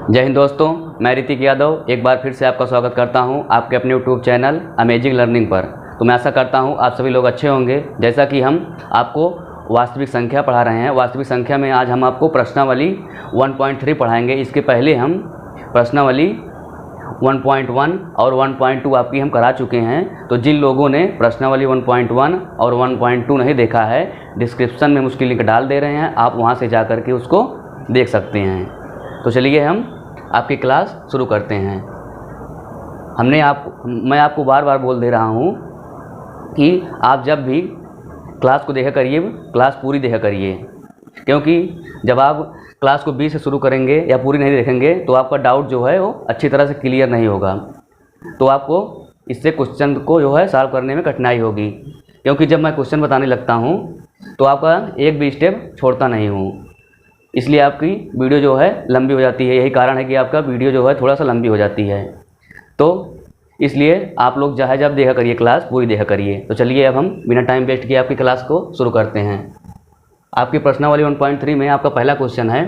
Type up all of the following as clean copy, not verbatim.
जय हिंद दोस्तों, मैं ऋतिक यादव एक बार फिर से आपका स्वागत करता हूं आपके अपने यूट्यूब चैनल अमेजिंग लर्निंग पर। तो मैं आशा करता हूं आप सभी लोग अच्छे होंगे। जैसा कि हम आपको वास्तविक संख्या पढ़ा रहे हैं, वास्तविक संख्या में आज हम आपको प्रश्नावली 1.3 पढ़ाएंगे। इसके पहले हम प्रश्नावली 1.1 और 1.2 आपकी हम करा चुके हैं। तो जिन लोगों ने प्रश्नावली 1.1 और 1.2 नहीं देखा है, डिस्क्रिप्शन में उसकी लिंक डाल दे रहे हैं, आप वहां से जा कर के उसको देख सकते हैं। तो चलिए हम आपकी क्लास शुरू करते हैं। मैं आपको बार बार बोल दे रहा हूँ कि आप जब भी क्लास को देखा करिए, क्लास पूरी देखा करिए, क्योंकि जब आप क्लास को बी से शुरू करेंगे या पूरी नहीं देखेंगे तो आपका डाउट जो है वो अच्छी तरह से क्लियर नहीं होगा। तो आपको इससे क्वेश्चन को जो है सॉल्व करने में कठिनाई होगी, क्योंकि जब मैं क्वेश्चन बताने लगता हूँ तो आपका एक भी स्टेप छोड़ता नहीं हूँ, इसलिए आपकी वीडियो जो है लंबी हो जाती है। यही कारण है कि आपका वीडियो जो है थोड़ा सा लंबी हो जाती है। तो इसलिए आप लोग चाहे जब देखा करिए, क्लास पूरी देखा करिए। तो चलिए अब हम बिना टाइम वेस्ट किए आपकी क्लास को शुरू करते हैं। आपकी प्रश्नावली 1.3 में आपका पहला क्वेश्चन है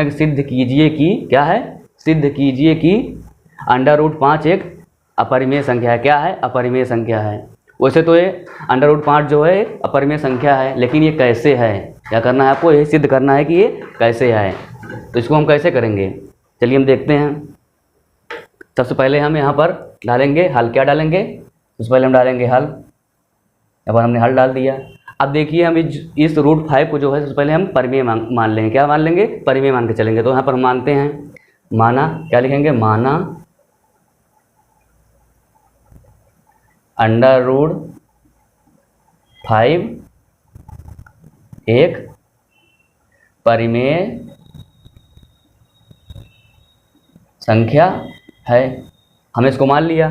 कि सिद्ध कीजिए कि क्या है, सिद्ध कीजिए कि √5 एक अपरिमेय संख्या है। क्या है? अपरिमेय संख्या है। वैसे तो ये √5 जो है अपरिमेय संख्या है, लेकिन ये कैसे है? क्या करना है आपको? ये सिद्ध करना है कि ये कैसे है। तो इसको हम कैसे करेंगे, चलिए हम देखते हैं। सबसे पहले हम यहाँ पर डालेंगे हल। क्या डालेंगे? सबसे पहले हम डालेंगे हल। यहाँ पर हमने हल डाल दिया। अब देखिए हम इस √5 को जो है सबसे पहले हम परिमेय मान लेंगे। क्या मान लेंगे? परिमेय मान के चलेंगे। तो यहाँ पर हम मानते हैं, माना, क्या लिखेंगे? माना √5 एक परिमेय संख्या है। हमने इसको मान लिया।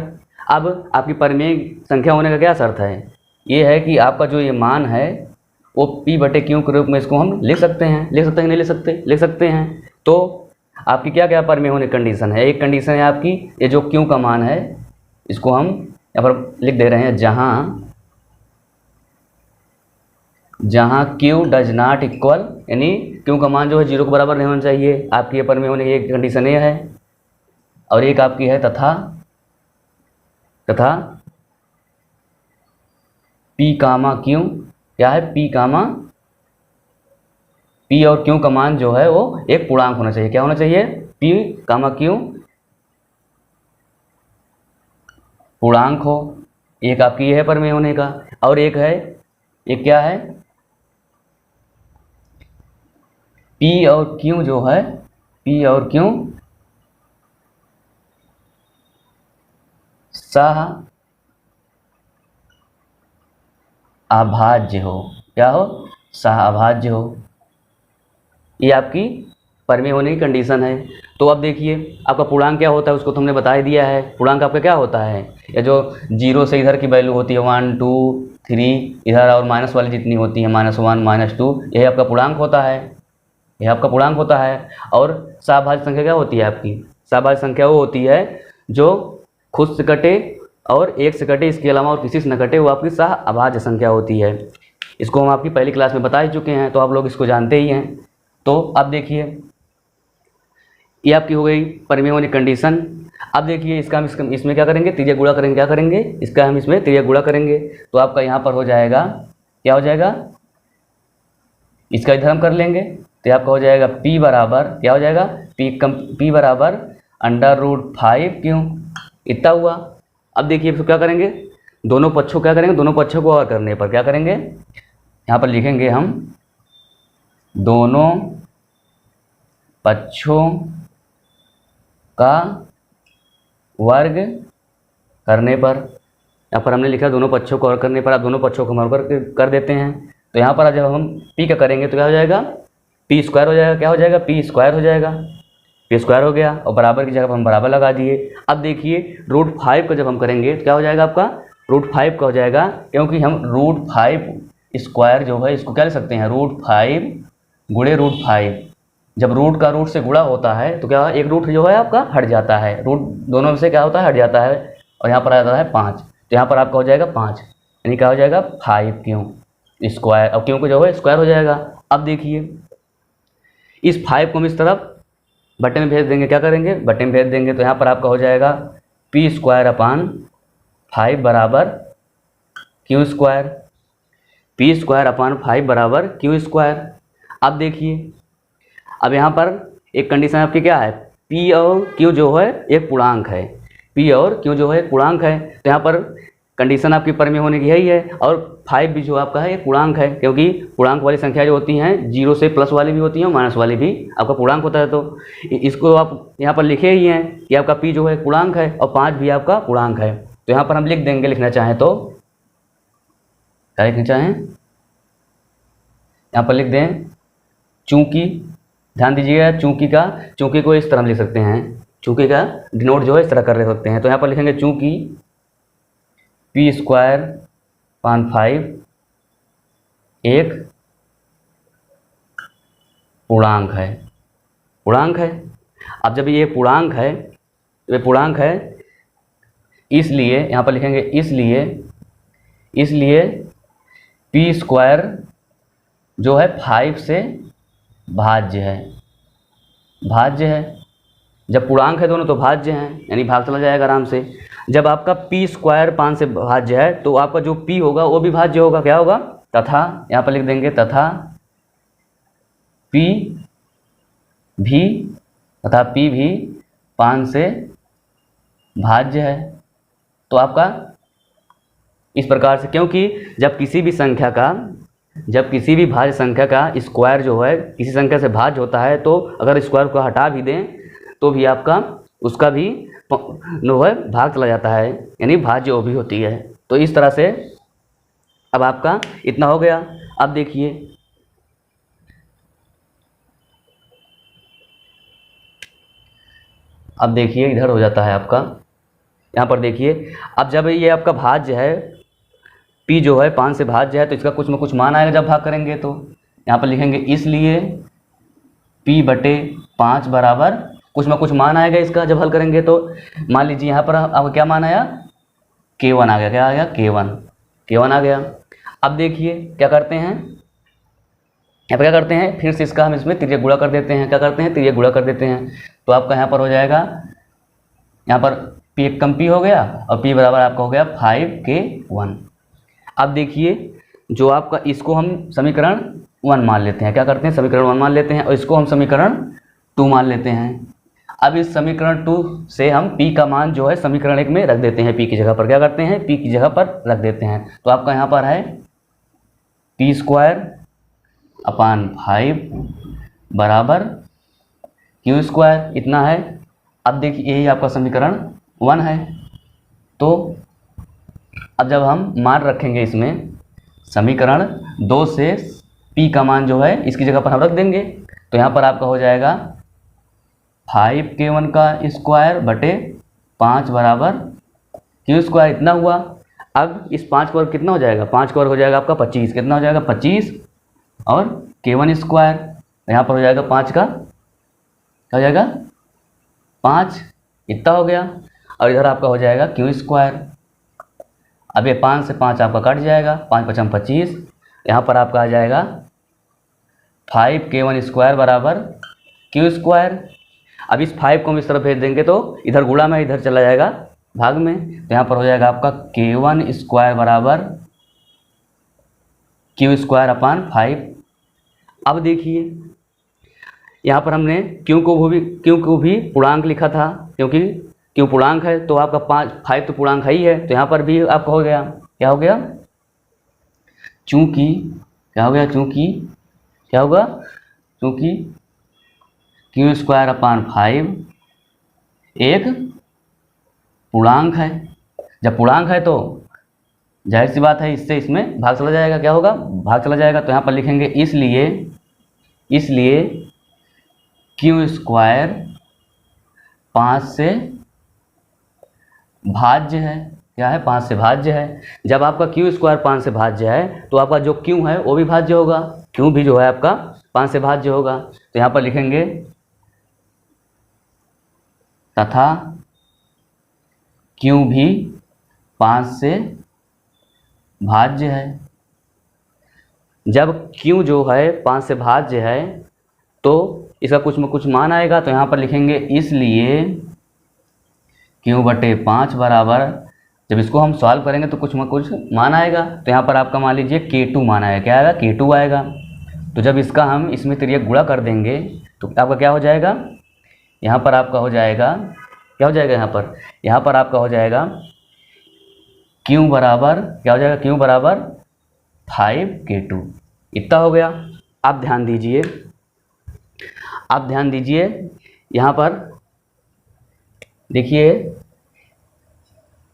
अब आपकी परिमेय संख्या होने का क्या शर्त है? ये है कि आपका जो ये मान है वो P/Q के रूप में इसको हम लिख सकते हैं। लिख सकते हैं कि नहीं लिख सकते? लिख सकते हैं। तो आपकी क्या क्या परिमेय होने की कंडीशन है? एक कंडीशन है आपकी ये जो Q का मान है, इसको हम यहाँ पर लिख दे रहे हैं, जहाँ Q डज नॉट इक्वल, यानी Q का मान जो है 0 के बराबर नहीं होना चाहिए। आपकी ये परिमेय होने की एक कंडीशन ये है। और एक आपकी है तथा P, Q। क्या है? P और Q का मान जो है वो एक पूर्णांक होना चाहिए। क्या होना चाहिए? P, Q पूर्णांक हो। एक आपकी ये है परिमेय होने का। और एक है, एक क्या है? P और Q जो है, P और Q सह अभाज्य हो। क्या हो? सह अभाज्य हो। ये आपकी परिमेय होने की कंडीशन है। तो अब देखिए आपका पूर्णांक क्या होता है, उसको तो हमने बता ही दिया है। पूर्णांक आपका क्या होता है? या जो 0 से इधर की वैल्यू होती है 1 2 3, इधर और माइनस वाली जितनी होती है -1 -2, यही आपका पूर्णांक होता है। यह आपका पूर्णांक होता है। और सहभाज्य संख्या क्या होती है आपकी? सहभाज्य संख्या वो होती है जो खुद से कटे और एक से कटे, इसके अलावा और किसी से न कटे, वो आपकी सह अभाज्य संख्या होती है। इसको हम आपकी पहली क्लास में बता ही चुके हैं, तो आप लोग इसको जानते ही हैं। तो अब देखिए ये आपकी हो गई परिमेय होने कंडीशन। अब देखिए इसका हम इसमें क्या करेंगे? तिर्यक गुणा करेंगे। क्या करेंगे? इसका हम इसमें तिर्यक गुणा करेंगे। तो आपका यहाँ पर हो जाएगा, क्या हो जाएगा? इसका इधर हम कर लेंगे तो आपका हो जाएगा P बराबर, क्या हो जाएगा? P बराबर √5 क्यों, इतना हुआ। अब देखिए इसको क्या करेंगे? दोनों पक्षों क्या करेंगे? दोनों पक्षों को और करने पर क्या करेंगे? यहाँ पर लिखेंगे हम दोनों पक्षों का वर्ग करने पर। यहाँ पर हमने लिखा दोनों पक्षों को और करने पर। आप दोनों पक्षों को वर्ग कर देते हैं। तो यहाँ पर जब हम P का करेंगे तो क्या हो जाएगा? P² हो जाएगा। क्या हो जाएगा? P² हो जाएगा। P² हो गया और बराबर की जगह पर हम बराबर लगा दिए। अब देखिए √5 का जब हम करेंगे तो क्या हो जाएगा आपका? √5 का हो जाएगा, क्योंकि हम √5² जो है इसको क्या लिख सकते हैं? √5 गुणे √5। जब रूट का रूट से गुणा होता है तो क्या एक रूट जो है आपका हट जाता है, रूट दोनों में से क्या होता है? हट जाता है। और यहाँ पर आ जाता है 5। तो यहाँ पर आपका हो जाएगा 5, यानी क्या हो जाएगा? 5Q²। अब Q को जो है स्क्वायर हो जाएगा। अब देखिए इस 5 को हम इस तरफ बटे में भेज देंगे, क्या करेंगे, बटे में भेज देंगे। तो यहाँ पर आपका हो जाएगा पी स्क्वायर अपान 5 बराबर Q square, P square upon 5 बराबर क्यू स्क्वायर। अब देखिए, अब यहाँ पर एक कंडीशन आपकी क्या है, पी और क्यू जो है एक पूर्णांक है, पी और क्यू जो है एक पूर्णांक है। तो यहाँ पर कंडीशन आपकी पर में होने की यही है, और 5 भी जो आपका है एक पूर्णांक है, क्योंकि पूर्णांक वाली संख्या जो होती हैं 0 से प्लस वाली भी होती हैं, माइनस वाली भी आपका पूर्णांक होता है। तो इसको आप यहाँ पर लिखे ही हैं कि आपका पी जो है पूर्णांक है और 5 भी आपका पूर्णांक है। तो यहाँ पर हम लिख देंगे, लिखना चाहें तो क्या लिखना चाहें, यहाँ पर लिख दें चूंकि, ध्यान दीजिएगा चूंकि को इस तरह लिख सकते हैं, चूंकि का डिनोट जो है इस तरह कर सकते हैं। तो यहाँ पर लिखेंगे चूंकि पी स्क्वायर अपान 5 एक पूर्णांक है, पूर्णांक है। अब जब ये पूर्णांक है, ये पूर्णांक है, इसलिए यहाँ पर लिखेंगे इसलिए पी स्क्वायर जो है 5 से भाज्य है, भाज्य है। जब पूर्णांक है दोनों तो भाज्य हैं, यानी भाग चला जाएगा आराम से। जब आपका पी स्क्वायर 5 से भाज्य है तो आपका जो पी होगा वो भी भाज्य होगा, क्या होगा, तथा, यहाँ पर लिख देंगे तथा पी भी 5 से भाज्य है। तो आपका इस प्रकार से, क्योंकि जब किसी भी भाज्य संख्या का स्क्वायर जो है किसी संख्या से भाज्य होता है, तो अगर स्क्वायर को हटा भी दें तो भी आपका उसका भी जो है भाग चला जाता है, यानी भाज्य वो भी होती है। तो इस तरह से अब आपका इतना हो गया। अब देखिए, इधर हो जाता है आपका, यहाँ पर देखिए, अब जब ये आपका भाज्य है, P जो है 5 से भाज्य है, तो इसका कुछ न कुछ मान आएगा जब भाग करेंगे। तो यहाँ पर लिखेंगे इसलिए P बटे 5 बराबर कुछ न कुछ मान आएगा इसका जब हल करेंगे। तो मान लीजिए यहाँ पर आपका क्या मान आया, K1 आ गया, क्या आ गया, K1 आ गया। अब देखिए क्या करते हैं, यहाँ पर क्या करते हैं, फिर से इसका हम इसमें तिर्यक गुणा कर देते हैं, क्या करते हैं, तिर्यक गुणा कर देते हैं। तो आपका यहाँ पर हो जाएगा, यहाँ पर P एक कम P हो गया और P बराबर आपका हो गया 5K1। अब देखिए, जो आपका इसको हम समीकरण 1 मान लेते हैं, क्या करते हैं, समीकरण 1 मान लेते हैं, और इसको हम समीकरण 2 मान लेते हैं। अब इस समीकरण 2 से हम P का मान जो है समीकरण 1 में रख देते हैं, P की जगह पर क्या करते हैं, P की जगह पर रख देते हैं। तो आपका यहाँ पर है P स्क्वायर अपान 5 बराबर Q स्क्वायर, इतना है। अब देखिए यही आपका समीकरण 1 है। तो अब जब हम मान रखेंगे इसमें, समीकरण 2 से P का मान जो है इसकी जगह पर हम रख देंगे। तो यहाँ पर आपका हो जाएगा 5K1 का स्क्वायर बटे 5 बराबर Q स्क्वायर, इतना हुआ। अब इस 5 का वर्ग कितना हो जाएगा, 5 का वर्ग हो जाएगा आपका 25, कितना हो जाएगा 25, और K1 स्क्वायर यहाँ पर हो जाएगा 5 का, क्या हो जाएगा 5, इतना हो गया। और इधर आपका हो जाएगा Q स्क्वायर। अब ये 5 से 5 आपका कट जाएगा, 5 5 25, यहाँ पर आपका आ जाएगा 5K1 स्क्वायर बराबर Q स्क्वायर। अब इस 5 को हम इस तरफ भेज देंगे तो इधर गुणा में इधर चला जाएगा भाग में। तो यहाँ पर हो जाएगा आपका K1 स्क्वायर बराबर Q स्क्वायर अपान 5। अब देखिए यहाँ पर हमने Q को भी पूर्णांक लिखा था, क्योंकि Q पूर्णांक है तो आपका 5 तो पूर्णांक है ही है। तो यहाँ पर भी आपका हो गया, क्या हो गया, चूँकि क्या हो गया, चूँकि Q स्क्वायर अपान 5 एक पूर्णांक है। जब पूर्णांक है तो जाहिर सी बात है इससे इसमें भाग चला जाएगा, क्या होगा, भाग चला जाएगा। तो यहाँ पर लिखेंगे इसलिए Q स्क्वायर 5 से भाज्य है, क्या है, 5 से भाज्य है। जब आपका Q स्क्वायर 5 से भाज्य है तो आपका जो Q है वो भी भाज्य होगा, Q भी जो है आपका 5 से भाज्य होगा। तो यहाँ पर लिखेंगे तथा Q भी 5 से भाज्य है। जब Q जो है 5 से भाज्य है तो इसका कुछ में कुछ मान आएगा, तो यहाँ पर लिखेंगे इसलिए Q/5 बराबर, जब इसको हम सॉल्व करेंगे तो कुछ में कुछ मान आएगा, तो यहाँ पर आपका मान लीजिए K2 मान आएगा। क्या आएगा? K2 आएगा। तो जब इसका हम इसमें तिर्यक गुणा कर देंगे तो आपका क्या हो जाएगा? यहाँ पर आपका हो जाएगा, क्या हो जाएगा यहाँ पर आपका हो जाएगा Q बराबर, क्या हो जाएगा? Q बराबर 5K2। इतना हो गया। आप ध्यान दीजिए यहाँ पर देखिए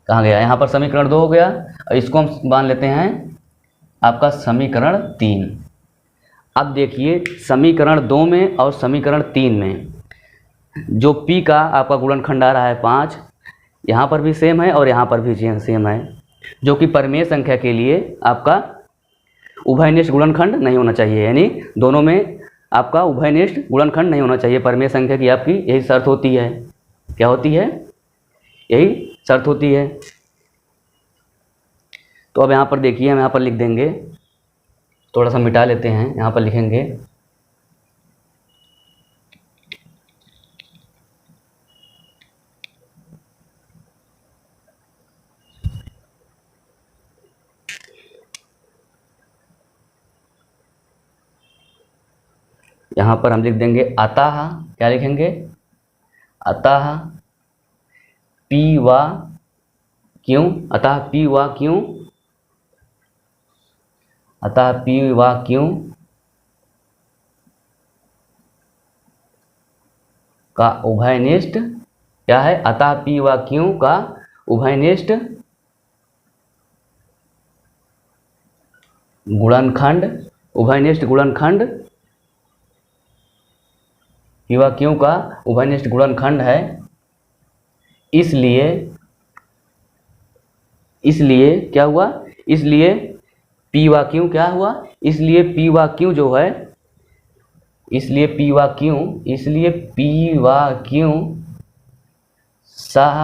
कहाँ गया, यहाँ पर समीकरण 2 हो गया और इसको हम मान लेते हैं आपका समीकरण 3। अब देखिए समीकरण 2 में और समीकरण 3 में जो P का आपका गुणनखंड आ रहा है 5, यहाँ पर भी सेम है और यहाँ पर भी सेम है, जो कि परिमेय संख्या के लिए आपका उभयनिष्ठ गुणनखंड नहीं होना चाहिए, यानी दोनों में आपका उभयनिष्ठ गुणनखंड नहीं होना चाहिए। परिमेय संख्या की आपकी यही शर्त होती है। क्या होती है? यही शर्त होती है। तो अब यहाँ पर देखिए, हम यहाँ पर लिख देंगे, थोड़ा सा मिटा लेते हैं, यहाँ पर लिखेंगे यहाँ पर हम लिख देंगे अतः, क्या लिखेंगे? अतः P व Q, अतः P व Q, अतः P व Q का उभयनिष्ठ, क्या है? अतः P व Q का उभयनिष्ठ गुणनखंड, उभयनिष्ठ गुणनखंड P व Q का उभयनिष्ठ गुणनखंड है। इसलिए क्या हुआ? इसलिए P व Q क्या हुआ? इसलिए P व Q जो है, इसलिए P व Q सह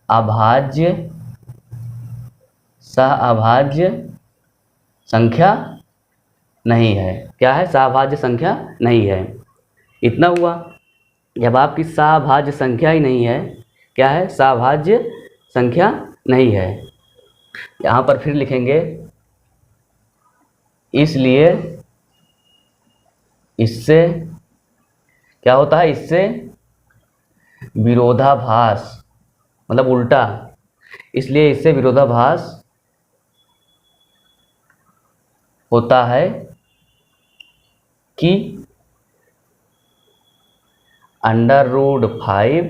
अभाज्य संख्या नहीं है। क्या है? सहभाज्य संख्या नहीं है। इतना हुआ। जब आपकी सहभाज्य संख्या ही नहीं है, क्या है? सहभाज्य संख्या नहीं है। यहाँ पर फिर लिखेंगे इसलिए इससे क्या होता है? इससे विरोधाभास, मतलब उल्टा, इसलिए इससे विरोधाभास होता है कि √5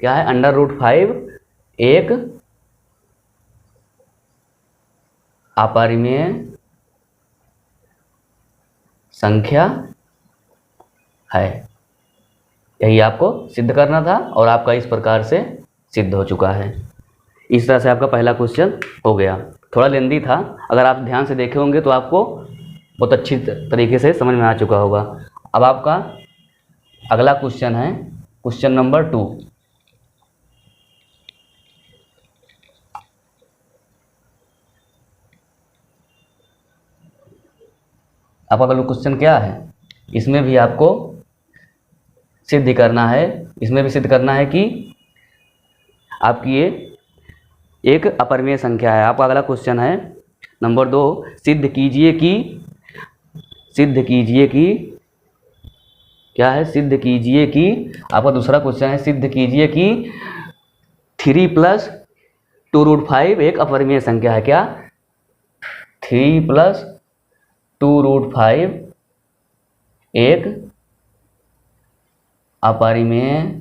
क्या है? √5 एक अपरिमेय संख्या है। यही आपको सिद्ध करना था और आपका इस प्रकार से सिद्ध हो चुका है। इस तरह से आपका पहला क्वेश्चन हो गया। थोड़ा लेंदी था, अगर आप ध्यान से देखे होंगे तो आपको बहुत अच्छी तरीके से समझ में आ चुका होगा। अब आपका अगला क्वेश्चन है क्वेश्चन नंबर 2। आपका अगला क्वेश्चन क्या है? इसमें भी आपको सिद्ध करना है, इसमें भी सिद्ध करना है कि आपकी ये एक अपरिमेय संख्या है। आपका अगला क्वेश्चन है नंबर 2, सिद्ध कीजिए कि क्या है? सिद्ध कीजिए कि, आपका दूसरा क्वेश्चन है सिद्ध कीजिए कि 3 + 2√5 एक अपरिमेय संख्या है। क्या? 3 + 2√5 एक अपरिमेय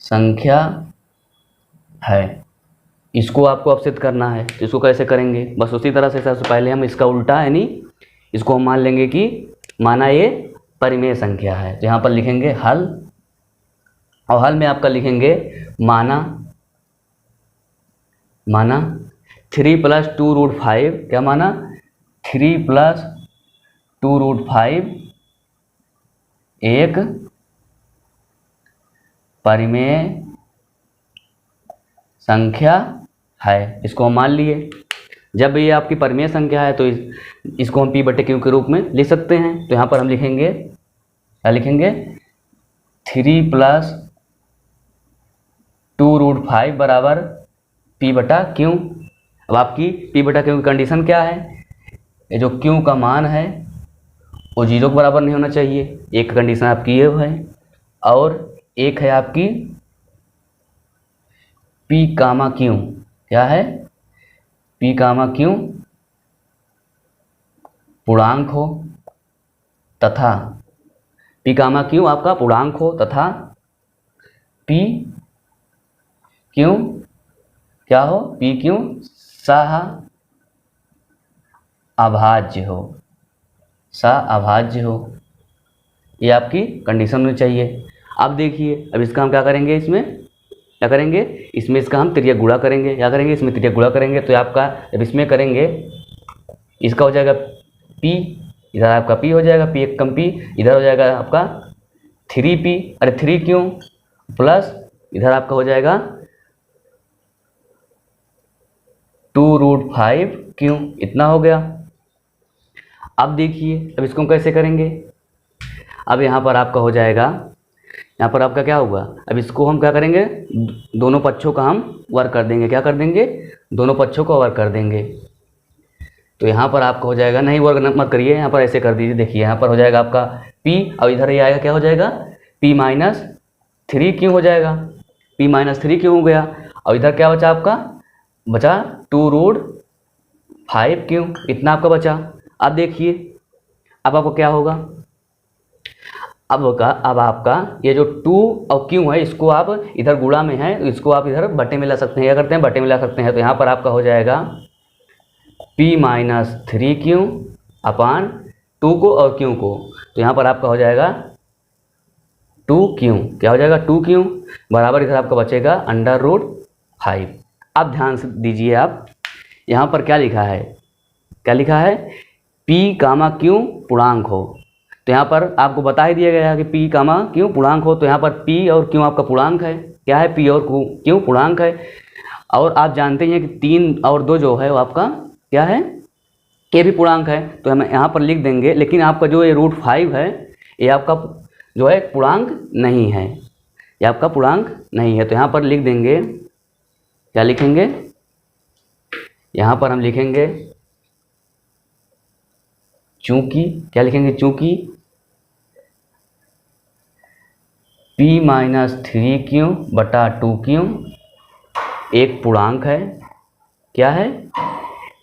संख्या है। इसको आपको अब सिद्ध करना है। इसको कैसे करेंगे? बस उसी तरह से सबसे पहले हम इसका उल्टा, यानी इसको हम मान लेंगे कि माना ये परिमेय संख्या है। तो यहाँ पर लिखेंगे हल, और हल में आपका लिखेंगे माना 3 + 2√5, क्या माना? 3 + 2√5 एक परिमेय संख्या है। इसको हम मान लिए। जब ये आपकी परिमेय संख्या है तो इसको हम p/q के रूप में लिख सकते हैं। तो यहाँ पर हम लिखेंगे, क्या लिखेंगे, 3 + 2√5 बराबर p/q। अब आपकी p/q की कंडीशन क्या है, ये जो q का मान है वो 0 के बराबर नहीं होना चाहिए, एक कंडीशन आपकी ये है, और एक है आपकी p,q, क्या है, p,q पूर्णांक हो तथा p,q आपका पूर्णांक हो तथा p q क्या हो, p,q सह अभाज्य हो, सह अभाज्य हो, ये आपकी कंडीशन होनी चाहिए। अब देखिए, अब इसका हम क्या करेंगे, इसमें क्या करेंगे, इसमें इसका हम त्रिज्या गुणा करेंगे, क्या करेंगे, इसमें त्रिज्या गुणा करेंगे। तो आपका जब इसमें करेंगे, इसका हो जाएगा p, इधर आपका p हो जाएगा, p एक कम p, इधर हो जाएगा आपका 3p, अरे 3q प्लस इधर आपका हो जाएगा 2√5q, इतना हो गया। अब देखिए, अब इसको हम कैसे करेंगे, अब यहाँ पर आपका हो जाएगा, यहाँ पर आपका क्या होगा, अब इसको हम क्या करेंगे, दोनों पक्षों का हम वर्ग कर देंगे, क्या कर देंगे, दोनों पक्षों का वर्ग कर देंगे। तो यहाँ पर आपका हो जाएगा, नहीं वर्ग मत करिए, यहाँ पर ऐसे कर दीजिए, देखिए यहाँ पर हो जाएगा आपका p, और इधर ये आएगा, क्या हो जाएगा, p-3q हो जाएगा, p-3q हो गया, और इधर क्या बचा आपका, बचा 2√5q, इतना आपका बचा। अब देखिए, अब आपको क्या होगा, अब आपका ये जो 2 और q है, इसको आप इधर गुणा में है, इसको आप इधर बटे में ला सकते हैं, क्या करते हैं, बटे में ला सकते हैं। तो यहाँ पर आपका हो जाएगा p-3q अपान 2 को और q को, तो यहाँ पर आपका हो जाएगा 2q, क्या हो जाएगा, 2q बराबर इधर आपका बचेगा √5। अब ध्यान से दीजिए, आप यहाँ पर क्या लिखा है, क्या लिखा है, p,q पूर्णांक हो, तो यहाँ पर आपको बता ही दिया गया है कि p,q पूर्णांक हो, तो यहाँ पर p और q आपका पूर्णांक है, क्या है, p और q पूर्णांक है, और आप जानते हैं कि 3 और 2 जो है वो आपका क्या है, के भी पूर्णांक है। तो हम यहाँ पर लिख देंगे, लेकिन आपका जो ये √5 है, ये आपका जो है पूर्णांक नहीं है, ये आपका पूर्णांक नहीं है। तो यहाँ पर लिख देंगे, क्या लिखेंगे, यहाँ पर हम लिखेंगे चूंकि, क्या लिखेंगे, चूंकि p-3q/2q एक पूर्णांक है, क्या है,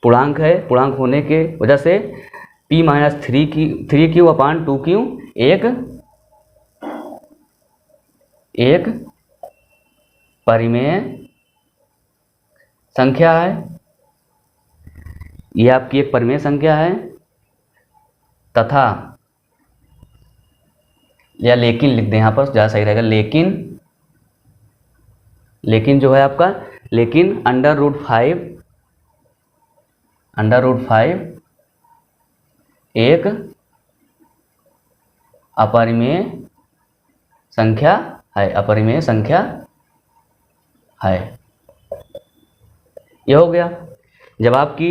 पूर्णांक है, पूर्णांक होने के वजह से p-3q अपान 2q एक परिमेय संख्या है, ये आपकी एक परिमेय संख्या है, तथा, या लेकिन लिख दें यहाँ पर ज़्यादा सही रहेगा, लेकिन जो है आपका, लेकिन √5 एक अपरिमेय संख्या है, अपरिमेय संख्या है, ये हो गया। जब आपकी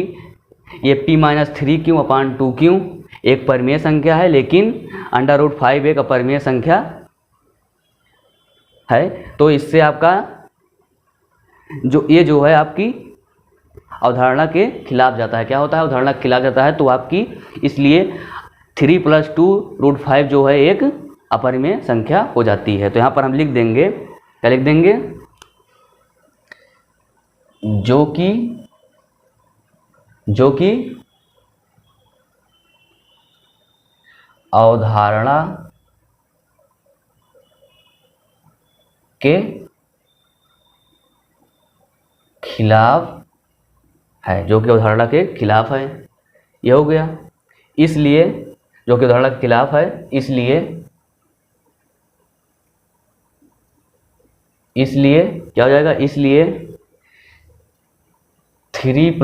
ये p-3q अपान 2q एक परिमेय संख्या है, लेकिन √5 एक अपरिमेय संख्या है, तो इससे आपका जो ये जो है आपकी अवधारणा के खिलाफ जाता है, क्या होता है, अवधारणा के खिलाफ जाता है। तो आपकी इसलिए 3 + 2√5 जो है एक अपरिमेय संख्या हो जाती है। तो यहाँ पर हम लिख देंगे, क्या लिख देंगे, जो कि अवधारणा के खिलाफ है, जो कि अवधारणा के खिलाफ है, ये हो गया। इसलिए जो कि अवधारणा के खिलाफ है, इसलिए क्या हो जाएगा, इसलिए 3 +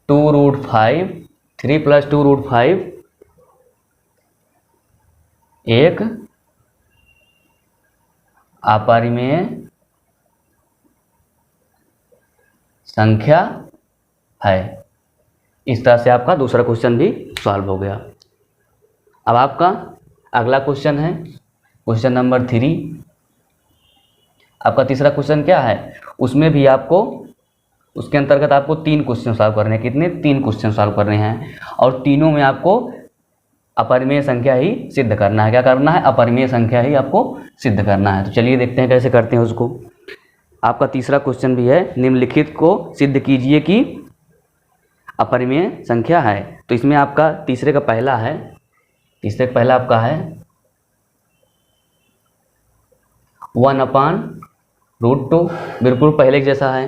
2√5 एक अपरिमेय संख्या है। इस तरह से आपका दूसरा क्वेश्चन भी सॉल्व हो गया। अब आपका अगला क्वेश्चन है क्वेश्चन नंबर 3। आपका तीसरा क्वेश्चन क्या है, उसमें भी आपको उसके अंतर्गत आपको 3 क्वेश्चन सॉल्व करने हैं। कितने? 3 क्वेश्चन सॉल्व करने हैं और तीनों में आपको अपरिमेय संख्या ही सिद्ध करना है। क्या करना है? अपरिमेय संख्या ही आपको सिद्ध करना है। तो चलिए देखते हैं कैसे करते हैं उसको। आपका तीसरा क्वेश्चन भी है, निम्नलिखित को सिद्ध कीजिए कि अपरिमेय संख्या है। तो इसमें आपका तीसरे का पहला आपका है 1/√2। बिल्कुल पहले जैसा है,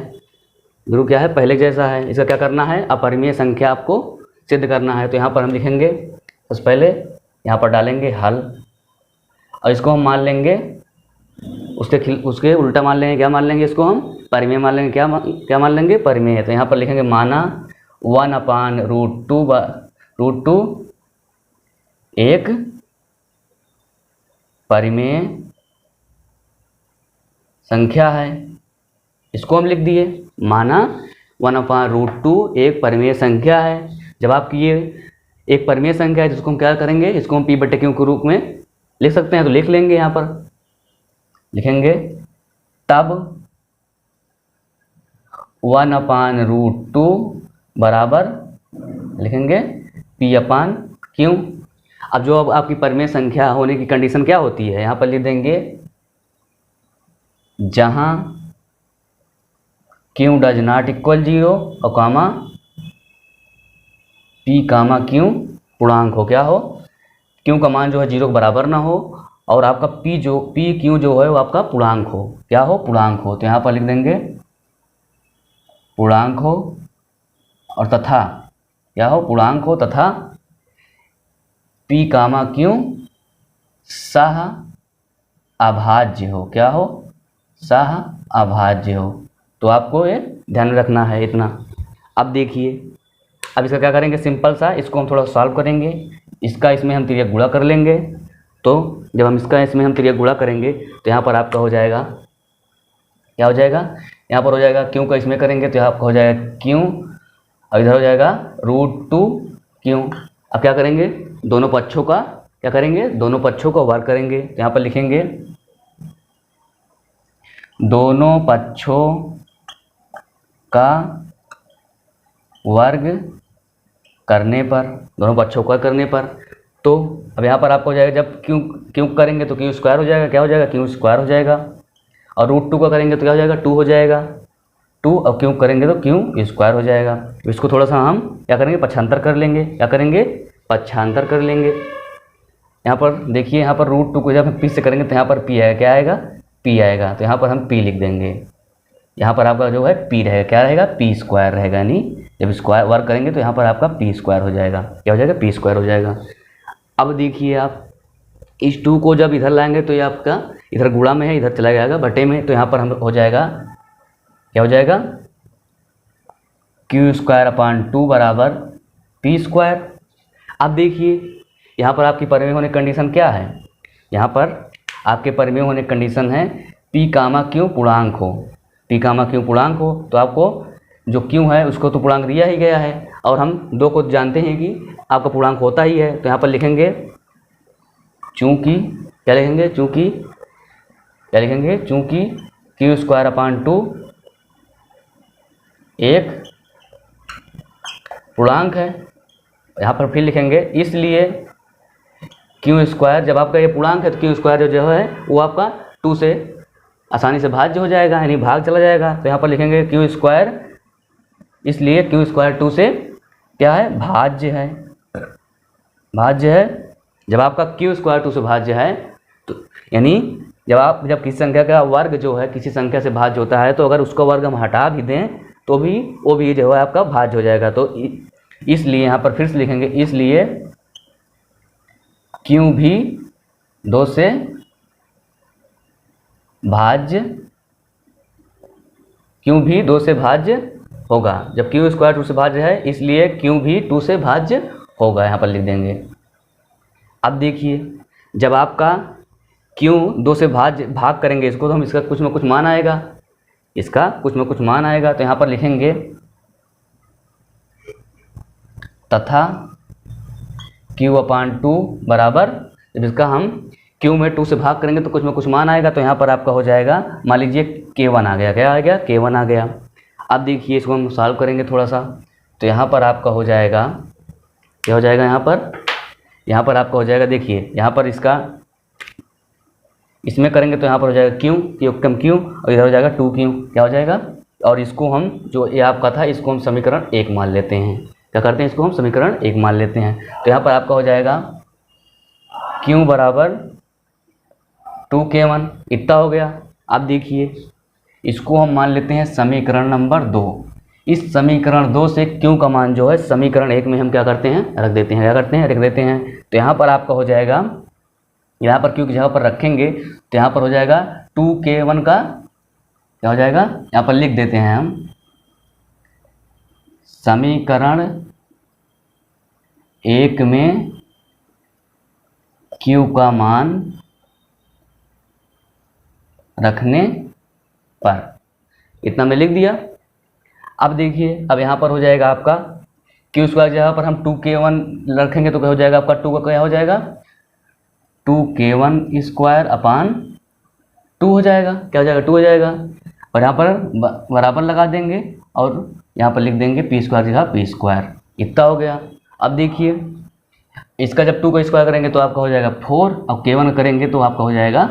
बिल्कुल क्या है? पहले जैसा है। इसका क्या करना है? अपरिमेय संख्या आपको सिद्ध करना है। तो यहाँ पर हम लिखेंगे, सबसे पहले यहाँ पर डालेंगे हल और इसको हम मान लेंगे उसके उल्टा मान लेंगे। क्या मान लेंगे? इसको हम परिमेय मान लेंगे। क्या मान लेंगे? परिमेय। तो यहाँ पर लिखेंगे माना 1/√2 एक परिमेय संख्या है। इसको हम लिख दिए, माना 1/√2 एक परिमेय संख्या है। जब आपकी ये एक परिमेय संख्या है जिसको हम क्या करेंगे, इसको हम P/Q के रूप में लिख सकते हैं। तो लिख लेंगे, यहाँ पर लिखेंगे तब 1/√2 बराबर लिखेंगे P/Q। अब जो अब आपकी परिमेय संख्या होने की कंडीशन क्या होती है, यहाँ पर लिख देंगे जहाँ Q डज नॉट इक्वल 0 और कामा P, पूर्णांक हो। क्या हो? Q का मान जो है 0 के बराबर ना हो और आपका Q जो है वो आपका पूर्णांक हो। क्या हो? पूर्णांक हो। तो यहाँ पर लिख देंगे पूर्णांक हो और तथा क्या हो? पूर्णांक हो तथा P, Q सह अभाज्य हो। क्या हो? सह अभाज्य हो। तो आपको ये ध्यान में रखना है इतना। अब देखिए, अब इसका क्या करेंगे? सिंपल सा इसको हम थोड़ा सॉल्व करेंगे। इसका इसमें हम तिर्यक गुणा कर लेंगे। तो जब हम इसका इसमें हम तिर्यक गुणा करेंगे तो यहाँ पर आपका हो जाएगा, क्या हो जाएगा? यहाँ पर हो जाएगा Q का इसमें करेंगे तो यहाँ आपका हो जाएगा Q और इधर हो जाएगा √2Q। अब क्या करेंगे? दोनों पक्षों का क्या करेंगे? दोनों पक्षों का वर्ग करेंगे। तो यहाँ पर लिखेंगे दोनों पक्षों का वर्ग करने पर, दोनों पक्षों का करने पर। तो अब यहाँ पर आपको हो जाएगा, जब क्यू करेंगे तो Q² हो जाएगा। क्या हो जाएगा? Q² हो जाएगा। और √2 का करेंगे तो क्या हो जाएगा? 2 हो जाएगा। 2 और Q करेंगे तो Q² हो जाएगा। इसको थोड़ा सा हम क्या करेंगे? पक्षांतर कर लेंगे। क्या करेंगे? पक्षांतर कर लेंगे। यहाँ पर देखिए, यहाँ पर √2 को जब हम P से करेंगे तो यहाँ पर P आएगा। क्या आएगा? P आएगा। तो यहाँ पर हम P लिख देंगे। यहाँ पर आपका जो है P रहेगा। क्या रहेगा? P² रहेगा। यानी जब स्क्वायर वर्क करेंगे तो यहाँ पर आपका P² हो जाएगा। क्या हो जाएगा? P² हो जाएगा। अब देखिए, आप इस 2 को जब इधर लाएंगे तो ये आपका इधर गुणा में है, इधर चला जाएगा बटे में। तो यहाँ पर हम हो जाएगा, क्या हो जाएगा? Q²/2 बराबर P²। अब देखिए, यहाँ पर आपकी परिमेय होने की कंडीशन क्या है? यहाँ पर आपके परिमेय होने की कंडीशन है P, Q पूर्णांक हो। P, Q पूर्णांक हो। तो आपको जो Q है उसको तो पूर्णांक दिया ही गया है और हम 2 को जानते हैं कि आपका पूर्णांक होता ही है। तो यहाँ पर लिखेंगे चूँकि, क्या लिखेंगे? चूँकि क्या लिखेंगे? चूँकि Q²/2 एक पूर्णांक है। यहाँ पर फिर लिखेंगे इसलिए Q², जब आपका ये पूर्णांक है तो Q² जो है वो आपका 2 से आसानी से भाज्य हो जाएगा, यानी भाग चला जाएगा। तो यहाँ पर लिखेंगे Q², इसलिए Q² 2 से क्या है? भाज्य है। भाज्य है। जब आपका Q² 2 से भाज्य है तो यानी जब किसी संख्या का वर्ग जो है किसी संख्या से भाज्य होता है तो अगर उसका वर्ग हम हटा भी दें तो भी वो भी जो है आपका भाज्य हो जाएगा। तो इसलिए यहाँ पर फिर से लिखेंगे, इसलिए Q भी 2 से भाज्य, Q भी 2 से भाज्य होगा। जब Q² 2 से भाज्य है इसलिए Q भी 2 से भाज्य होगा। यहाँ पर लिख देंगे। अब देखिए, जब आपका Q 2 से भाग करेंगे इसको तो हम इसका कुछ ना कुछ मान आएगा। इसका कुछ में कुछ मान आएगा, तो यहाँ पर लिखेंगे तथा Q/2 बराबर, जब इसका हम Q में 2 से भाग करेंगे तो कुछ में कुछ मान आएगा, तो यहाँ पर आपका हो जाएगा, मान लीजिए K1 आ गया, क्या आ गया, K1 आ गया। अब देखिए इसको हम सॉल्व करेंगे थोड़ा सा, तो यहाँ पर आपका हो जाएगा, क्या हो जाएगा यहाँ पर आपका हो जाएगा, देखिए यहाँ पर इसका इसमें करेंगे तो यहाँ पर हो जाएगा Q और इधर हो जाएगा 2Q, क्या हो जाएगा। और इसको हम जो ये आपका था इसको हम समीकरण 1 मान लेते हैं, क्या करते हैं, इसको हम समीकरण 1 मान लेते हैं। तो यहाँ पर आपका हो जाएगा Q बराबर 2K1, इतना हो गया। अब देखिए इसको हम मान लेते हैं समीकरण नंबर 2। इस समीकरण 2 से Q का मान जो है समीकरण 1 में हम क्या करते हैं, रख देते हैं, क्या करते हैं, रख देते हैं। तो यहाँ पर आपका हो जाएगा, यहाँ पर Q की जगह पर रखेंगे तो यहाँ पर हो जाएगा 2K1 का, क्या हो जाएगा, यहाँ पर लिख देते हैं हम समीकरण 1 में Q का मान रखने पर, इतना मैं लिख दिया। अब देखिए अब यहाँ पर हो जाएगा आपका Q स्क्वायर जगह पर हम 2K1 रखेंगे तो क्या हो जाएगा आपका, 2 का क्या हो जाएगा, 2K1 स्क्वायर अपान 2 हो जाएगा, क्या हो जाएगा, 2 हो जाएगा। और यहाँ पर बराबर लगा देंगे और यहाँ पर लिख देंगे P स्क्वायर जगह P स्क्वायर, इतना हो गया। अब देखिए इसका जब 2 का स्क्वायर करेंगे तो आपका हो जाएगा 4, और K1 करेंगे तो आपका हो जाएगा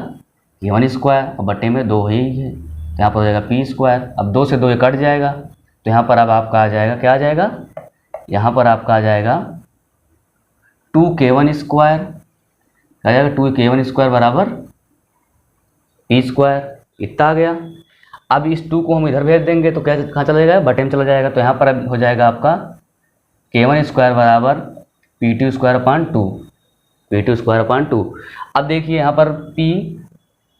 K1 स्क्वायर, और बटे में 2 ही है, तो यहाँ पर हो जाएगा P स्क्वायर। अब 2 से 2 ये कट जाएगा, तो यहाँ पर अब आपका आ जाएगा, क्या आ जाएगा, यहाँ पर आपका आ जाएगा 2K1 स्क्वायर, आ जाएगा 2K1 स्क्वायर बराबर P स्क्वायर, इतना आ गया। अब इस 2 को हम इधर भेज देंगे तो क्या, कहाँ चला जाएगा, बटे में चला जाएगा। तो यहाँ पर अब हो जाएगा आपका K1 स्क्वायर बराबर P2 square upon 2, P2 square upon 2। अब देखिए यहाँ पर P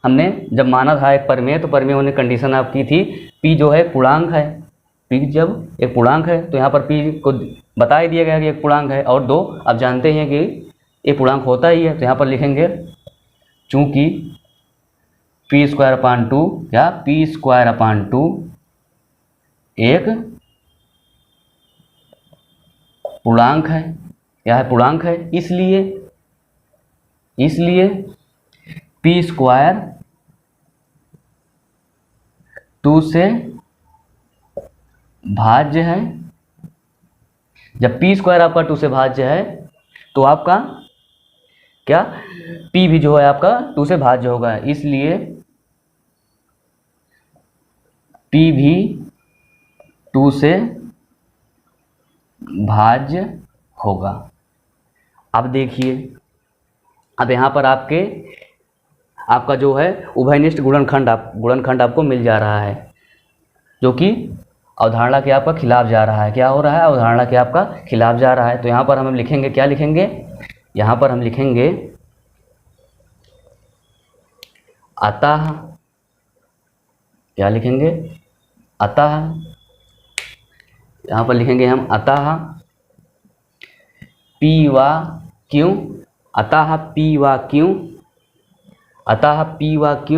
हमने जब माना था एक परिमेय, तो परिमेय होने कंडीशन आपकी थी P जो है पूर्णांक है, P जब एक पूर्णांक है तो यहाँ पर P को बता ही दिया गया कि एक पूर्णांक है, और 2 आप जानते हैं कि एक पूर्णांक होता ही है। तो यहाँ पर लिखेंगे चूँकि P स्क्वायर अपान 2 या P स्क्वायर अपान 2 एक पूर्णांक है, क्या है, पूर्णांक है, इसलिए P स्क्वायर 2 से भाज्य है। जब P स्क्वायर आपका 2 से भाज्य है तो आपका क्या, P भी जो है आपका 2 से भाज्य होगा, इसलिए P भी 2 से भाज्य होगा। अब देखिए अब यहाँ पर आपका जो है उभयनिष्ठ गुणनखंड आपको मिल जा रहा है, जो कि अवधारणा के आपका खिलाफ जा रहा है। क्या हो रहा है, अवधारणा के आपका खिलाफ जा रहा है। तो यहाँ पर हम लिखेंगे, क्या लिखेंगे, यहाँ पर हम लिखेंगे अतः, क्या लिखेंगे, अतः, यहाँ पर लिखेंगे हम अतः P व Q, अतः P व Q, अतः P व Q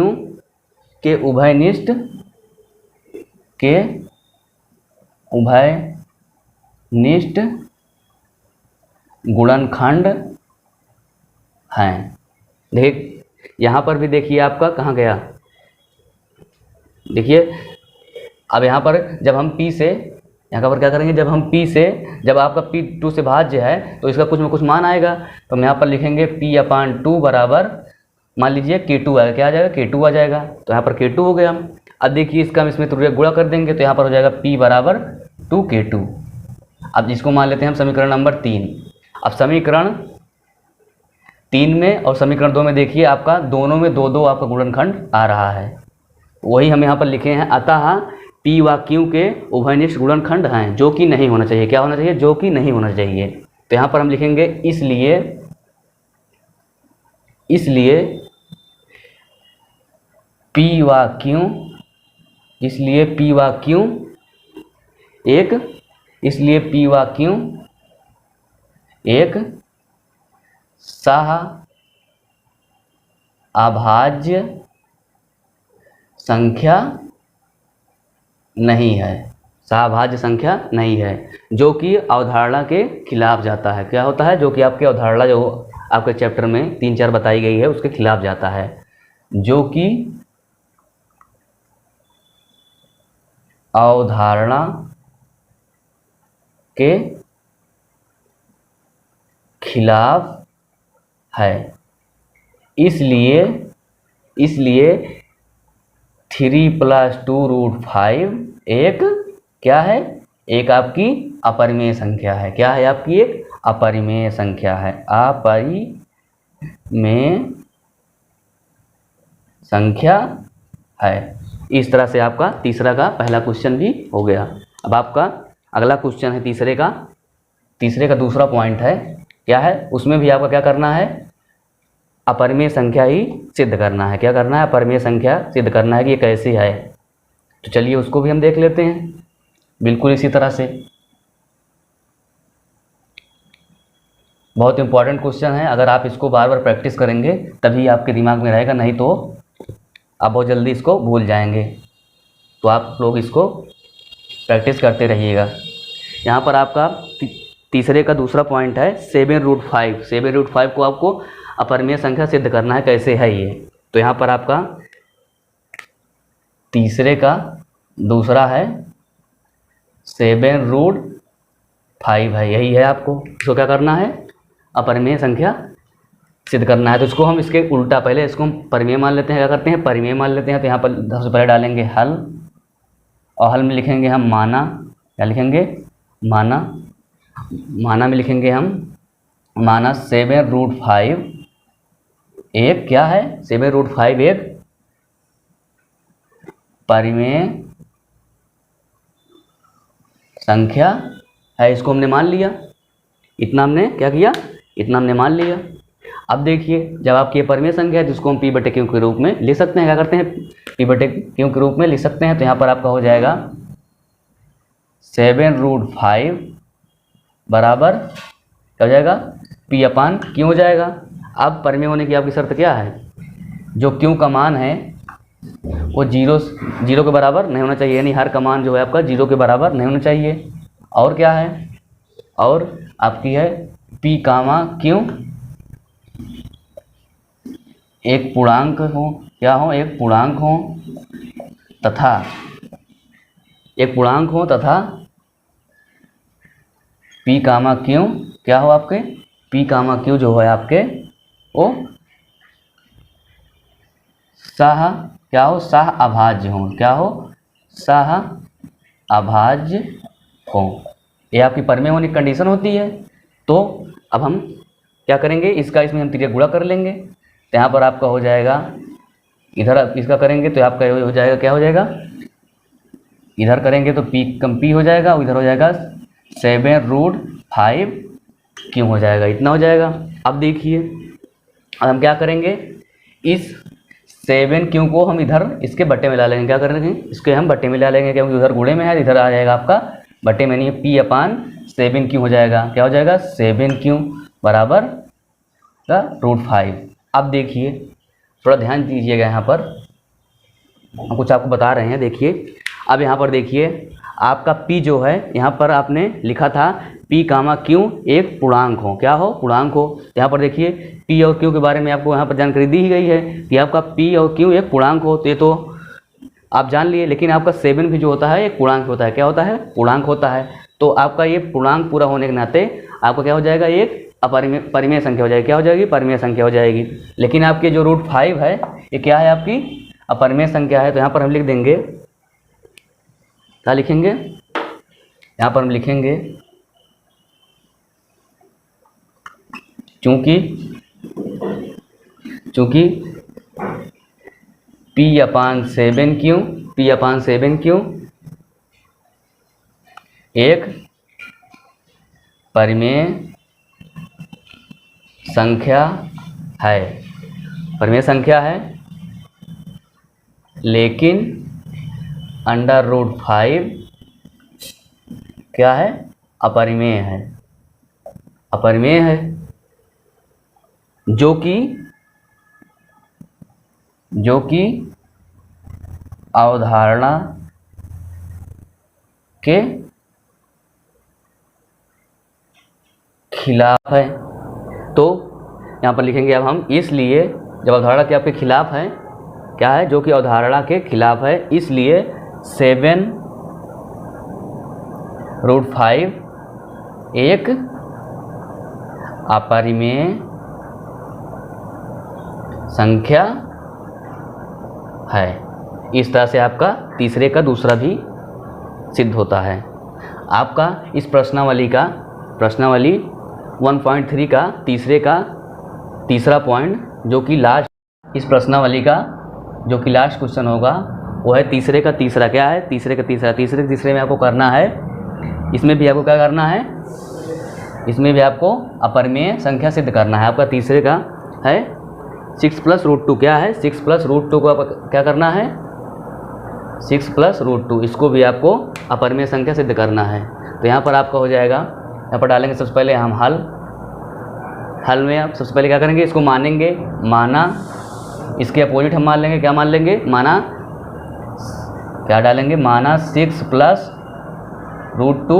के उभयनिष्ठ गुणनखंड हैं। देख यहाँ पर भी देखिए आपका कहाँ गया, देखिए अब यहाँ पर जब हम P से, यहाँ पर क्या करेंगे, जब हम P से, जब आपका P 2 से भाज्य है तो इसका कुछ में कुछ मान आएगा, तो हम यहाँ पर लिखेंगे P अपान 2 बराबर, मान लीजिए K2 आएगा, क्या आ जाएगा, K2 आ जाएगा, तो यहाँ पर K2 हो गया। अब देखिए इसका हम इसमें तुरंत गुणा कर देंगे तो यहाँ पर हो जाएगा P बराबर 2K2। अब इसको मान लेते हैं हम समीकरण नंबर 3। अब समीकरण 3 में और समीकरण 2 में देखिए आपका दोनों में 2 आपका गुणनखंड आ रहा है, वही हम यहाँ पर लिखे हैं अतः P व Q के उभयनिष्ठ गुणनखंड हैं, जो कि नहीं होना चाहिए, क्या होना चाहिए, जो कि नहीं होना चाहिए। तो यहाँ पर हम लिखेंगे इसलिए P व Q, इसलिए P व Q एक सह अभाज्य संख्या नहीं है, सहाभाज्य संख्या नहीं है, जो कि अवधारणा के खिलाफ जाता है। क्या होता है? जो कि आपके अवधारणा जो आपके चैप्टर में 3-4 बताई गई है उसके खिलाफ जाता है, जो कि अवधारणा के खिलाफ है। इसलिए 3+2√5 एक क्या है? एक आपकी अपरिमेय संख्या है। क्या है? आपकी एक अपरिमेय संख्या है। अपरिमेय संख्या है। इस तरह से आपका तीसरा का पहला क्वेश्चन भी हो गया। अब आपका अगला क्वेश्चन है तीसरे का दूसरा पॉइंट है, क्या है? उसमें भी आपका क्या करना है? अपरिमेय संख्या ही सिद्ध करना है। क्या करना है? अपरिमेय संख्या सिद्ध करना है कि ये कैसी है। तो चलिए उसको भी हम देख लेते हैं बिल्कुल इसी तरह से। बहुत इंपॉर्टेंट क्वेश्चन है, अगर आप इसको बार बार प्रैक्टिस करेंगे तभी आपके दिमाग में रहेगा, नहीं तो आप बहुत जल्दी इसको भूल जाएंगे। तो आप लोग इसको प्रैक्टिस करते रहिएगा। यहाँ पर आपका तीसरे का दूसरा पॉइंट है 7√5। 7√5 को आपको अपरिमेय संख्या सिद्ध करना है, कैसे है ये। तो यहाँ पर आपका तीसरे का दूसरा है 7√5 है, यही है। आपको इसको क्या करना है? अपरिमेय संख्या सिद्ध करना है। तो इसको हम इसके उल्टा, पहले इसको हम परिमेय मान लेते हैं। क्या करते हैं? परिमेय मान लेते हैं। तो यहाँ पर सबसे पहले डालेंगे हल, और हल में लिखेंगे हम माना। क्या लिखेंगे? माना। माना में लिखेंगे हम माना 7√5 एक क्या है? 7√5 एक परिमेय संख्या है। इसको हमने मान लिया। इतना हमने क्या किया? इतना हमने मान लिया। अब देखिए, जब आपकी परिमेय संख्या है जिसको हम p/q के रूप में लिख सकते हैं, क्या करते हैं? p/q के रूप में लिख सकते हैं। तो यहाँ पर आपका हो जाएगा 7√5 बराबर क्या हो जाएगा? p/q हो जाएगा। अब परिमेय होने की आपकी शर्त क्या है? जो q का मान है वो जीरो के बराबर नहीं होना चाहिए, यानी हर का मान जो है आपका 0 के बराबर नहीं होना चाहिए। और क्या है? और आपकी है p/q एक पूर्णांक हो। क्या हो? एक पूर्णांक हो तथा p/q क्या हो? आपके p/q जो है आपके वो क्या हो? सह अभाज्य हो। क्या हो? सह अभाज्य हो। ये आपकी परिमेय होने की कंडीशन होती है। तो अब हम क्या करेंगे? इसका इसमें हम त्रिज्या गुणा कर लेंगे। तो यहाँ पर आपका हो जाएगा, इधर इसका करेंगे तो आपका हो जाएगा, क्या हो जाएगा? इधर करेंगे तो p हो जाएगा, उधर हो जाएगा 7√5 क्यों हो जाएगा, इतना हो जाएगा। अब देखिए, अब हम क्या करेंगे? इस 7q को हम इधर इसके बट्टे में ला लेंगे। क्या करेंगे? इसके हम बट्टे में ला लेंगे, क्योंकि उधर गुणे में है, इधर आ जाएगा आपका बट्टे में, नहीं p/7q हो जाएगा। क्या हो जाएगा? 7q बराबर √5। अब देखिए, थोड़ा ध्यान दीजिएगा, यहाँ पर हम कुछ आपको बता रहे हैं। देखिए, अब यहाँ पर देखिए, आपका p जो है, यहाँ पर आपने लिखा था p/q एक पूर्णांक हो। क्या हो? पूर्णांक हो। यहाँ पर देखिए, p और q के बारे में आपको यहाँ पर जानकारी दी ही गई है कि आपका p और q एक पूर्णांक हो। तो ये तो आप जान लिए, लेकिन आपका 7 भी जो होता है एक पूर्णांक होता है। क्या होता है? पूर्णांक होता है। तो आपका ये पूर्णांक पूरा होने के नाते आपका क्या हो जाएगा? एक परिमेय संख्या हो जाएगी। क्या हो जाएगी? परिमेय संख्या हो जाएगी। लेकिन आपके जो √5 है ये क्या है? आपकी अपरिमेय संख्या है। तो यहाँ पर हम लिख देंगे, क्या लिखेंगे? यहाँ पर हम लिखेंगे चूंकि p/7q एक परिमेय संख्या है, लेकिन √5 क्या है? अपरिमेय है, जो कि अवधारणा के खिलाफ है। तो यहाँ पर लिखेंगे अब हम, इसलिए जब अवधारणा के आपके खिलाफ है, क्या है, जो कि अवधारणा के खिलाफ है, इसलिए 7√5 एक अपरिमेय संख्या है। इस तरह से आपका तीसरे का दूसरा भी सिद्ध होता है। आपका इस प्रश्नावली 1.3 का तीसरे का तीसरा पॉइंट, जो कि लास्ट, इस प्रश्नावली का जो कि लास्ट क्वेश्चन होगा वो है तीसरे का तीसरा। क्या है, तीसरे का तीसरा। तीसरे के तीसरे में आपको करना है, इसमें भी आपको क्या करना है, इसमें भी आपको अपरिमेय संख्या सिद्ध करना है। आपका तीसरे का है 6 + √2। क्या है, 6 + √2 को आपको क्या करना है, 6 + √2, इसको भी आपको अपरिमेय संख्या सिद्ध करना है। तो यहाँ पर आपका हो जाएगा, यहाँ पर डालेंगे सबसे पहले हम हल में आप सबसे पहले क्या करेंगे, इसको मानेंगे, माना, इसके अपोजिट हम मान लेंगे, क्या मान लेंगे, माना, क्या डालेंगे, माना 6 + √2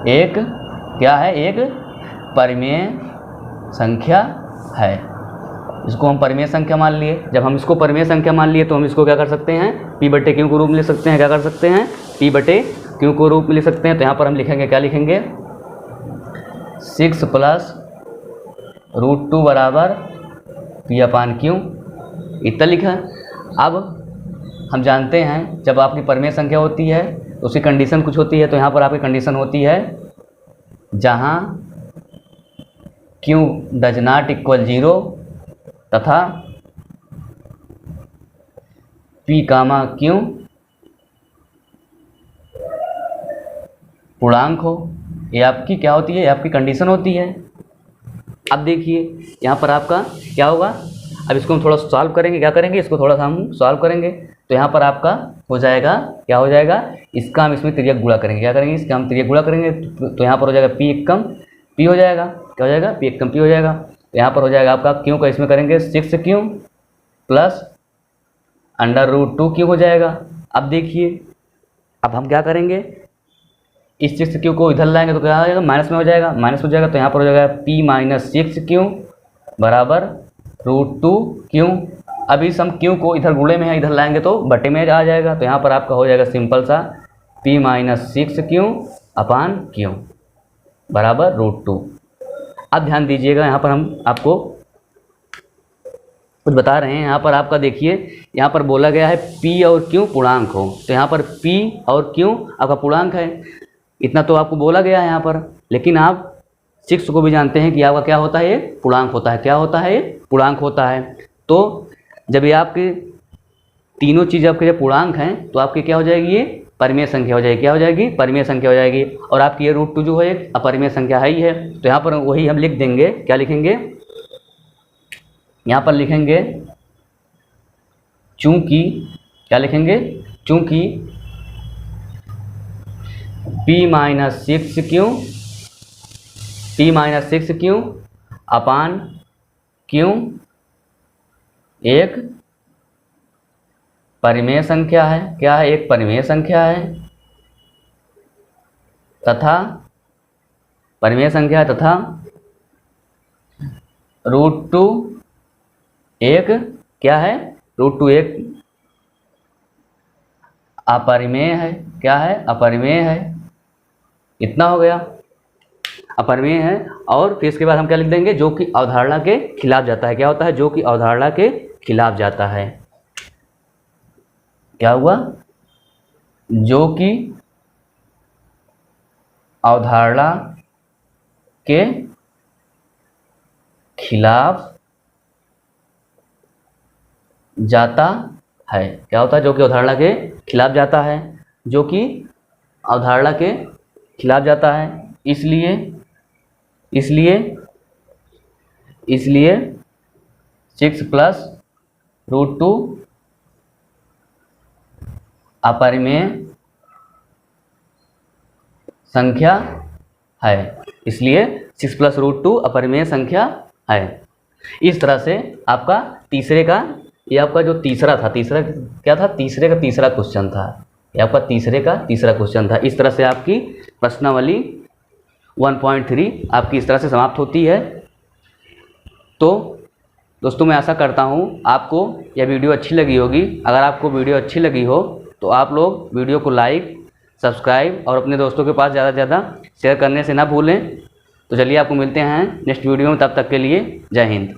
एक क्या है, एक परिमेय संख्या है। इसको हम परिमेय संख्या मान लिए। जब हम इसको परिमेय संख्या मान लिए तो हम इसको क्या कर सकते हैं, P/Q के रूप में ले सकते हैं। क्या कर सकते हैं, P/Q को रूप में ले सकते हैं। तो यहाँ पर हम लिखेंगे, क्या लिखेंगे, 6 + √2 बराबर P/Q, इतना लिखा। अब हम जानते हैं जब आपकी परिमेय संख्या होती है तो उसकी कंडीशन कुछ होती है। तो यहाँ पर आपकी कंडीशन होती है, जहाँ Q डज नॉट इक्वल 0 तथा P, Q पूर्णांक हो। ये आपकी क्या होती है, ये आपकी कंडीशन होती है। अब देखिए यहाँ पर आपका क्या होगा, अब इसको हम थोड़ा सॉल्व करेंगे। क्या करेंगे, इसको थोड़ा सा हम सॉल्व करेंगे। तो यहाँ पर आपका हो जाएगा, क्या हो जाएगा, इसका हम इसमें तिर्यक गुणा करेंगे। क्या करेंगे, इसका हम तिर्यक गुणा करेंगे। तो यहाँ पर हो जाएगा P एकम P हो जाएगा, क्या हो जाएगा, P एकम P हो जाएगा। तो यहाँ पर हो जाएगा आपका Q का इसमें करेंगे 6Q + √2Q हो जाएगा। अब देखिए, अब हम क्या करेंगे, इस 6Q को इधर लाएंगे तो क्या हो जाएगा, माइनस में हो जाएगा, माइनस हो जाएगा। तो यहाँ पर हो जाएगा P - 6Q बराबर √2Q। अभी हम Q को इधर गुणे में है, इधर लाएंगे तो बटे में आ जाएगा। तो यहाँ पर आपका हो जाएगा सिंपल सा P - 6Q/Q बराबर √2। अब ध्यान दीजिएगा, यहाँ पर हम आपको कुछ बता रहे हैं। यहाँ पर आपका देखिए, यहाँ पर बोला गया है P और Q पूर्णांक हो। तो यहाँ पर P और Q आपका पूर्णांक है, इतना तो आपको बोला गया है यहाँ पर। लेकिन आप 6 को भी जानते हैं कि आपका क्या होता है, ये पूर्णांक होता है। क्या होता है, ये पूर्णांक होता है। तो जब ये आपके तीनों चीज़ आपके जब पूर्णांक हैं तो आपकी क्या हो जाएगी, ये परिमेय संख्या हो जाएगी। क्या हो जाएगी, परिमेय संख्या हो जाएगी। और आपकी ये √2 जो है एक अपरिमेय संख्या है ही है। तो यहाँ पर वही हम लिख देंगे, क्या लिखेंगे, यहाँ पर लिखेंगे चूंकि, क्या लिखेंगे, चूंकि P - 6Q/Q एक परिमेय संख्या है। क्या है, एक परिमेय संख्या है तथा परिमेय संख्या तथा √2 एक क्या है, √2 एक अपरिमेय है। क्या है, अपरिमेय है। इतना हो गया, अपरिमेय है। और फिर इसके बाद हम क्या लिख देंगे, जो कि अवधारणा के खिलाफ जाता है। क्या होता है, जो कि अवधारणा के खिलाफ जाता है। क्या हुआ, जो कि अवधारणा के खिलाफ जाता है। क्या होता है, जो कि अवधारणा के खिलाफ जाता है, जो कि अवधारणा के खिलाफ जाता है। इसलिए 6 + √2 अपरिमेय संख्या है। इसलिए 6 + √2 अपरिमेय संख्या है। इस तरह से आपका तीसरे का, ये आपका जो तीसरा था, तीसरा क्या था, तीसरे का तीसरा क्वेश्चन था। ये आपका तीसरा क्वेश्चन था। इस तरह से आपकी प्रश्नावली 1.3 आपकी इस तरह से समाप्त होती है। तो दोस्तों मैं आशा करता हूँ आपको यह वीडियो अच्छी लगी होगी। अगर आपको वीडियो अच्छी लगी हो तो आप लोग वीडियो को लाइक, सब्सक्राइब और अपने दोस्तों के पास ज़्यादा से ज़्यादा शेयर करने से ना भूलें। तो चलिए आपको मिलते हैं नेक्स्ट वीडियो में, तब तक के लिए जय हिंद।